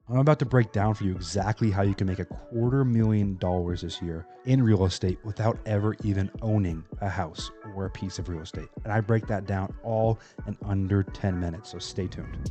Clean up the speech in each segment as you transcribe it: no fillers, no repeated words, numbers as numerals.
I'm about to break down for you exactly how you can make $250,000 this year in real estate without ever even owning a house or a piece of real estate. And I break that down all in under 10 minutes. So stay tuned.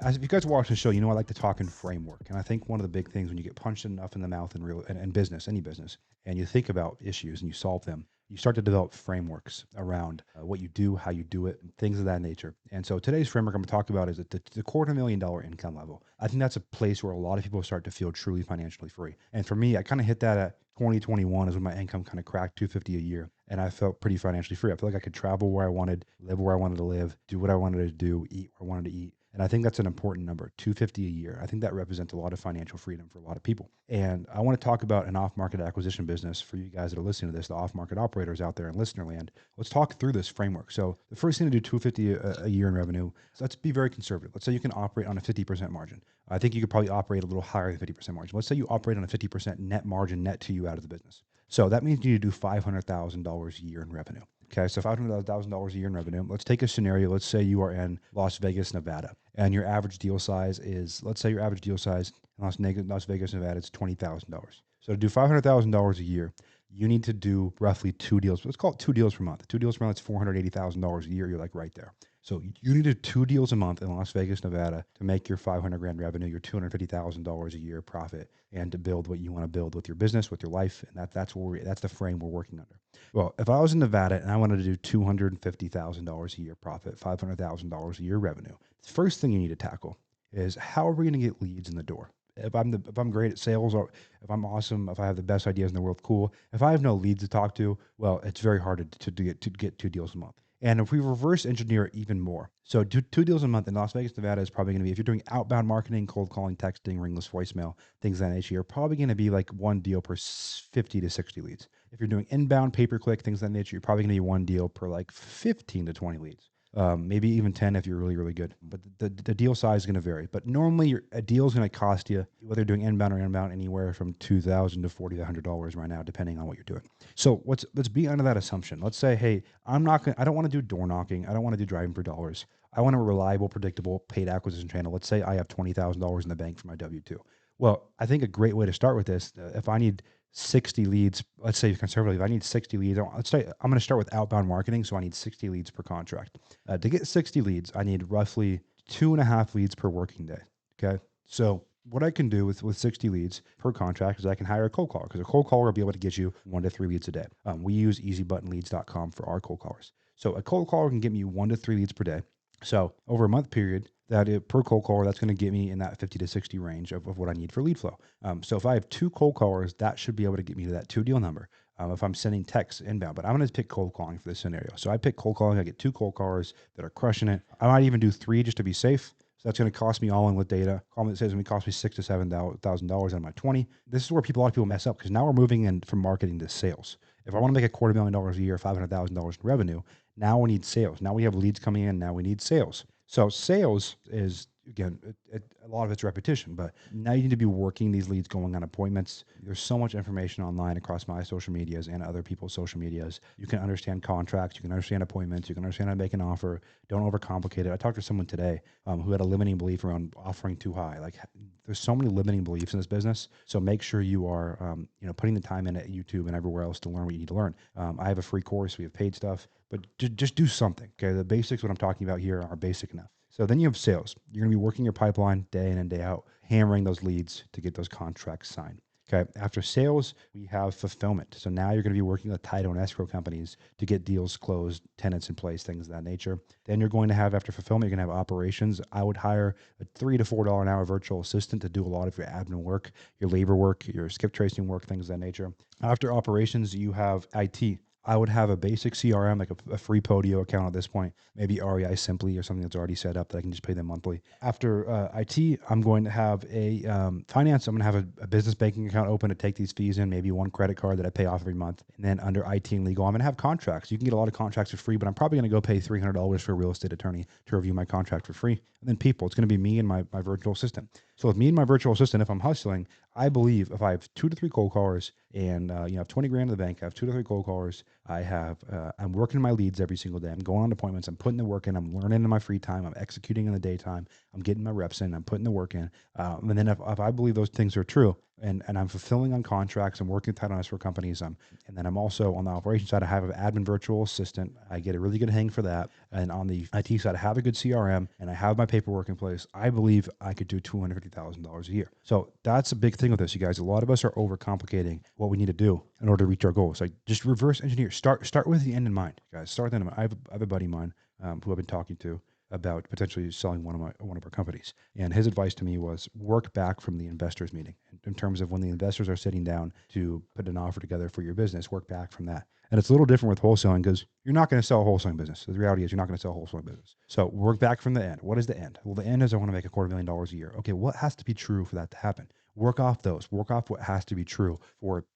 As if you guys watch the show, you know I like to talk in framework, and I think one of the big things when you get punched enough in the mouth in real and business, any business, and you think about issues and you solve them, you start to develop frameworks around what you do, how you do it, and things of that nature. And so today's framework I'm going to talk about is the $250,000 income level. I think that's a place where a lot of people start to feel truly financially free. And for me, I kind of hit that at 2021 is when my income kind of cracked 250 a year, and I felt pretty financially free. I felt like I could travel where I wanted, live where I wanted to live, do what I wanted to do, eat where I wanted to eat. And I think that's an important number, 250 a year. I think that represents a lot of financial freedom for a lot of people. And I want to talk about an off-market acquisition business for you guys that are listening to this, the off-market operators out there in listener land. Let's talk through this framework. So the first thing to do, 250 a year in revenue. So let's be very conservative. Let's say you can operate on a 50% margin. I think you could probably operate a little higher than 50% margin. Let's say you operate on a 50% net margin net to you out of the business. So that means you need to do $500,000 a year in revenue. Okay, so $500,000 a year in revenue. Let's take a scenario. Let's say you are in Las Vegas, Nevada, and your average deal size is, let's say your average deal size in Las Vegas, Nevada is $20,000. So to do $500,000 a year, you need to do roughly 2 deals. Let's call it 2 deals per month. 2 deals per month is $480,000 a year. You're like right there. So you need to do 2 deals a month in Las Vegas, Nevada to make your 500 grand revenue, your $250,000 a year profit, and to build what you want to build with your business, with your life. And that's the frame we're working under. Well, if I was in Nevada and I wanted to do $250,000 a year profit, $500,000 a year revenue, the first thing you need to tackle is how are we going to get leads in the door? If I'm great at sales, or if I'm awesome, if I have the best ideas in the world, cool. If I have no leads to talk to, well, it's very hard to get 2 deals a month. And if we reverse engineer it even more, so 2 deals a month in Las Vegas, Nevada is probably going to be, if you're doing outbound marketing, cold calling, texting, ringless voicemail, things of that nature, you're probably going to be like 1 deal per 50 to 60 leads. If you're doing inbound, pay-per-click, things of that nature, you're probably going to be 1 deal per like 15 to 20 leads. Maybe even 10 if you're really, really good. But the deal size is going to vary. But normally a deal is going to cost you, whether you're doing inbound or inbound, anywhere from $2,000 to $4,100 right now, depending on what you're doing. So let's be under that assumption. Let's say, hey, I don't want to do door knocking. I don't want to do driving for dollars. I want a reliable, predictable paid acquisition channel. Let's say I have $20,000 in the bank for my W-2. Well, I think a great way to start with this, if I need 60 leads, let's say conservatively, if I need 60 leads, let's say I'm going to start with outbound marketing. So I need 60 leads per contract. To get 60 leads, I need roughly 2.5 leads per working day. Okay. So what I can do with 60 leads per contract is I can hire a cold caller, because a cold caller will be able to get you 1 to 3 leads a day. We use easybuttonleads.com for our cold callers. So a cold caller can get me 1 to 3 leads per day. So over a month period, per cold caller, that's going to get me in that 50 to 60 range of what I need for lead flow. So if I have 2 cold callers, that should be able to get me to that 2 deal number. If I'm sending texts inbound, but I'm going to pick cold calling for this scenario. So I pick cold calling. I get 2 cold callers that are crushing it. I might even do 3 just to be safe. So that's going to cost me all in with data. It says it's going to cost me $6,000 to $7,000 on my 20. This is where a lot of people mess up, because now we're moving in from marketing to sales. If I want to make $250,000 a year, $500,000 in revenue, now we need sales. Now we have leads coming in. Now we need sales. So sales is, again, a lot of it's repetition, but now you need to be working these leads, going on appointments. There's so much information online across my social medias and other people's social medias. You can understand contracts, you can understand appointments, you can understand how to make an offer. Don't overcomplicate it. I talked to someone today who had a limiting belief around offering too high. Like, there's so many limiting beliefs in this business. So make sure you are, putting the time in at YouTube and everywhere else to learn what you need to learn. I have a free course. We have paid stuff, but just do something. Okay, the basics, what I'm talking about here, are basic enough. So then you have sales. You're going to be working your pipeline day in and day out, hammering those leads to get those contracts signed. Okay. After sales, we have fulfillment. So now you're going to be working with title and escrow companies to get deals closed, tenants in place, things of that nature. Then you're going to have, after fulfillment, you're going to have operations. I would hire a $3 to $4 an hour virtual assistant to do a lot of your admin work, your labor work, your skip tracing work, things of that nature. After operations, you have IT. I would have a basic CRM, like a free Podio account at this point, maybe REI Simply or something that's already set up that I can just pay them monthly. After IT, I'm going to have a finance. I'm going to have a business banking account open to take these fees in, maybe 1 credit card that I pay off every month. And then under IT and legal, I'm going to have contracts. You can get a lot of contracts for free, but I'm probably going to go pay $300 for a real estate attorney to review my contract for free. And then people, it's going to be me and my virtual assistant. So with me and my virtual assistant, if I'm hustling, I believe if I have 2 to 3 cold callers and I have 20 grand in the bank, I have 2 to 3 cold callers. I'm working my leads every single day. I'm going on appointments. I'm putting the work in. I'm learning in my free time. I'm executing in the daytime. I'm getting my reps in. I'm putting the work in. And then if I believe those things are true, and I'm fulfilling on contracts, I'm working tight on us for companies. And then I'm also on the operations side, I have an admin virtual assistant. I get a really good hang for that. And on the IT side, I have a good CRM and I have my paperwork in place. I believe I could do $250,000 a year. So that's a big thing with this, you guys. A lot of us are overcomplicating what we need to do in order to reach our goals. Like just reverse engineer. Start with the end in mind, guys. Start with the end in mind. I have a buddy of mine who I've been talking to about potentially selling one of our companies. And his advice to me was work back from the investors meeting in terms of when the investors are sitting down to put an offer together for your business, work back from that. And it's a little different with wholesaling because you're not going to sell a wholesaling business. The reality is you're not going to sell a wholesaling business. So work back from the end. What is the end? Well, the end is I want to make $250,000 a year. Okay, what has to be true for that to happen? Work off those. Work off what has to be true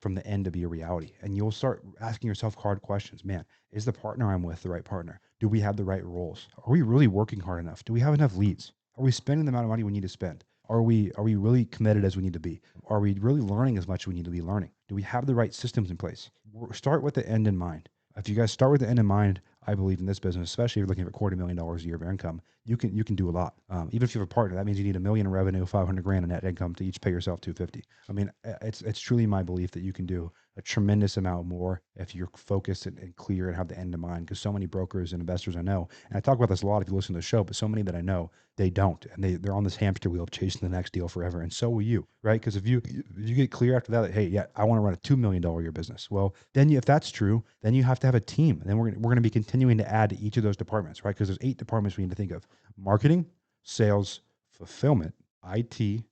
from the end to be a reality. And you'll start asking yourself hard questions. Man, is the partner I'm with the right partner? Do we have the right roles? Are we really working hard enough? Do we have enough leads? Are we spending the amount of money we need to spend? Are we really committed as we need to be? Are we really learning as much as we need to be learning? Do we have the right systems in place? Start with the end in mind. If you guys start with the end in mind, I believe in this business, especially if you're looking at $250,000 a year of income, you can do a lot. Even if you have a partner, that means you need $1 million in revenue, 500 grand in net income to each pay yourself 250. I mean, it's truly my belief that you can do a tremendous amount more if you're focused and clear and have the end in mind. Because so many brokers and investors I know, and I talk about this a lot if you listen to the show, but so many that I know, they don't, and they're on this hamster wheel of chasing the next deal forever. And so will you, right? Because if you get clear after that, hey, yeah, I want to run a $2 million a year business. Well, then if that's true, then you have to have a team, and then we're going to be continuing to add to each of those departments, right? Because there's 8 departments we need to think of: marketing, sales, fulfillment, IT,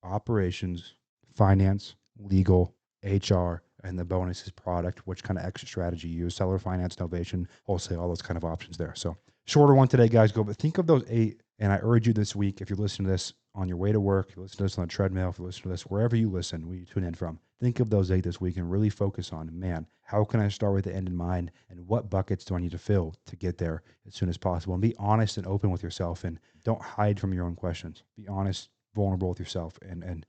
operations, finance, legal, HR, and the bonus is product, which kind of extra strategy you use, seller finance, novation, wholesale, all those kind of options there. So shorter one today, guys, but think of those 8. And I urge you this week, if you're listening to this on your way to work, if you listen to this on a treadmill, if you listen to this wherever you listen, where you tune in from, think of those 8 this week and really focus on, man, how can I start with the end in mind, and what buckets do I need to fill to get there as soon as possible? And be honest and open with yourself, and don't hide from your own questions. Be honest, vulnerable with yourself, and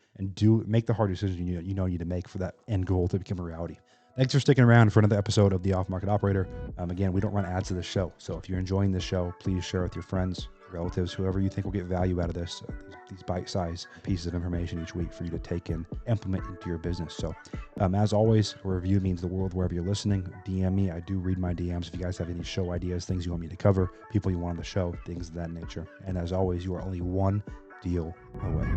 make the hard decisions you need to make for that end goal to become a reality. Thanks for sticking around for another episode of The Off Market Operator. Again, we don't run ads to this show, so if you're enjoying this show, please share with your friends, relatives, whoever you think will get value out of this, these bite-sized pieces of information each week for you to take and implement into your business. So as always, a review means the world wherever you're listening. DM me. I do read my DMs. If you guys have any show ideas, things you want me to cover, people you want on the show, things of that nature. And as always, you are only one deal away.